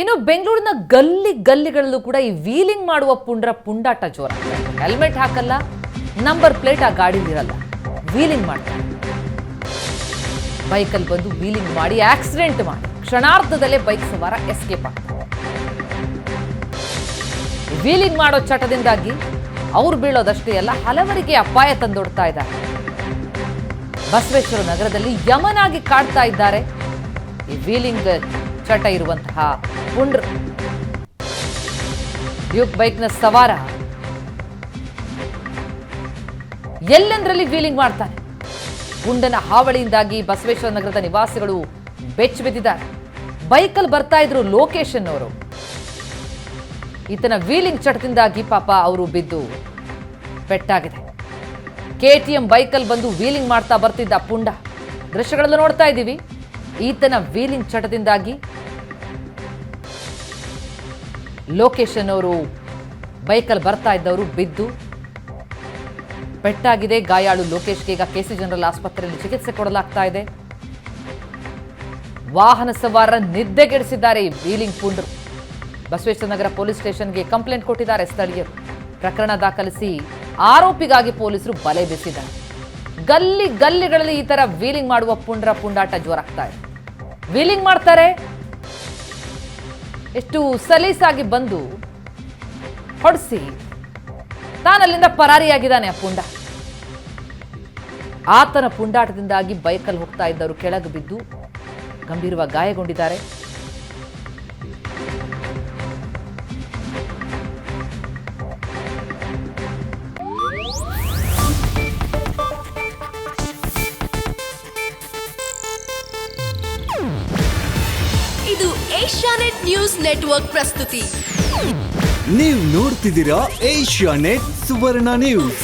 ಇನ್ನು ಬೆಂಗಳೂರಿನ ಗಲ್ಲಿಗಳಲ್ಲೂ ಕೂಡ ಈ ವೀಲಿಂಗ್ ಮಾಡುವ ಪುಂಡಾಟ ಜೋರ. ಹೆಲ್ಮೆಟ್ ಹಾಕಲ್ಲ, ನಂಬರ್ ಪ್ಲೇಟ್ ಆ ಗಾಡಿಲಿರಲ್ಲ, ವೀಲಿಂಗ್ ಮಾಡ್ತಾರೆ. ಬೈಕಲ್ಲಿ ಬಂದು ವೀಲಿಂಗ್ ಮಾಡಿ ಆಕ್ಸಿಡೆಂಟ್ ಮಾಡಿ ಕ್ಷಣಾರ್ಧದಲ್ಲೇ ಬೈಕ್ ಸವಾರ ಎಸ್ಕೇಪ್ ಆಗ್ತಾರೆ. ವೀಲಿಂಗ್ ಮಾಡೋ ಚಟದಿಂದಾಗಿ ಅವ್ರು ಬೀಳೋದಷ್ಟೇ ಅಲ್ಲ, ಹಲವರಿಗೆ ಅಪಾಯ ತಂದೊಡ್ತಾ ಇದ್ದಾರೆ. ಬಸವೇಶ್ವರ ನಗರದಲ್ಲಿ ಯಮನಾಗಿ ಕಾಡ್ತಾ ಇದ್ದಾರೆ ಈ ವೀಲಿಂಗ್ ಚಟ ಇರುವಂತಹ ಪುಂಡ್ರು. ಡ್ಯೂಕ್ ಬೈಕ್ನ ಸವಾರ ಎಲ್ಲೆಂದರಲ್ಲಿ ವೀಲಿಂಗ್ ಮಾಡ್ತಾನೆ. ಪುಂಡನ ಹಾವಳಿಯಿಂದಾಗಿ ಬಸವೇಶ್ವರ ನಗರದ ನಿವಾಸಿಗಳು ಬೆಚ್ಚ ಬಿದ್ದಿದ್ದಾರೆ. ಬೈಕಲ್ಲಿ ಬರ್ತಾ ಇದ್ರು ಲೋಕೇಶ್ ಅವರು. ಈತನ ವೀಲಿಂಗ್ ಚಟದಿಂದಾಗಿ ಪಾಪ ಅವರು ಬಿದ್ದು ಪೆಟ್ಟಾಗಿದೆ. KTM ಬೈಕಲ್ಲಿ ಬಂದು ವೀಲಿಂಗ್ ಮಾಡ್ತಾ ಬರ್ತಿದ್ದ ಪುಂಡ ದೃಶ್ಯಗಳನ್ನು ನೋಡ್ತಾ ಇದ್ದೀವಿ. ಈತನ ವೀಲಿಂಗ್ ಚಟದಿಂದಾಗಿ ಲೋಕೇಶ್ ಅವರು ಬೈಕಲ್ಲಿ ಬರ್ತಾ ಇದ್ದವರು ಬಿದ್ದು ಪೆಟ್ಟಾಗಿದೆ. ಗಾಯಾಳು ಲೋಕೇಶ್ಗೆ ಈಗ KC ಜನರಲ್ ಆಸ್ಪತ್ರೆಯಲ್ಲಿ ಚಿಕಿತ್ಸೆ ಕೊಡಲಾಗ್ತಾ ಇದೆ. ವಾಹನ ಸವಾರರ ನಿದ್ದೆಗೆಡಿಸಿದ್ದಾರೆ ಈ ವೀಲಿಂಗ್ ಪುಂಡರು. ಬಸವೇಶ್ವರ ನಗರ ಪೊಲೀಸ್ ಸ್ಟೇಷನ್ಗೆ ಕಂಪ್ಲೇಂಟ್ ಕೊಟ್ಟಿದ್ದಾರೆ ಸ್ಥಳೀಯರು. ಪ್ರಕರಣ ದಾಖಲಿಸಿ ಆರೋಪಿಗಾಗಿ ಪೊಲೀಸರು ಬಲೆ ಬೀಸಿದ್ದಾರೆ. ಗಲ್ಲಿಗಳಲ್ಲಿ ಈ ತರ ವೀಲಿಂಗ್ ಮಾಡುವ ಪುಂಡಾಟ ಜೋರಾಗ್ತಾ ಇದೆ. ವೀಲಿಂಗ್ ಮಾಡ್ತಾರೆ, ಎಷ್ಟು ಸಲೀಸಾಗಿ ಬಂದು ಹೊಡೆಸಿ ತಾನಲ್ಲಿಂದ ಪರಾರಿಯಾಗಿದ್ದಾನೆ ಆ ಪುಂಡ. ಆತನ ಪುಂಡಾಟದಿಂದಾಗಿ ಬೈಕಲ್ಲಿ ಹೋಗ್ತಾ ಇದ್ದವರು ಕೆಳಗೆ ಬಿದ್ದು ಗಂಭೀರವಾಗಿ ಗಾಯಗೊಂಡಿದ್ದಾರೆ. ಇದು ಏಷ್ಯಾನೆಟ್ ನ್ಯೂಸ್ ನೆಟ್ವರ್ಕ್ ಪ್ರಸ್ತುತಿ. ನೀವು ನೋಡ್ತಿದ್ದೀರಾ ಏಷ್ಯಾನೆಟ್ ಸುವರ್ಣ ನ್ಯೂಸ್.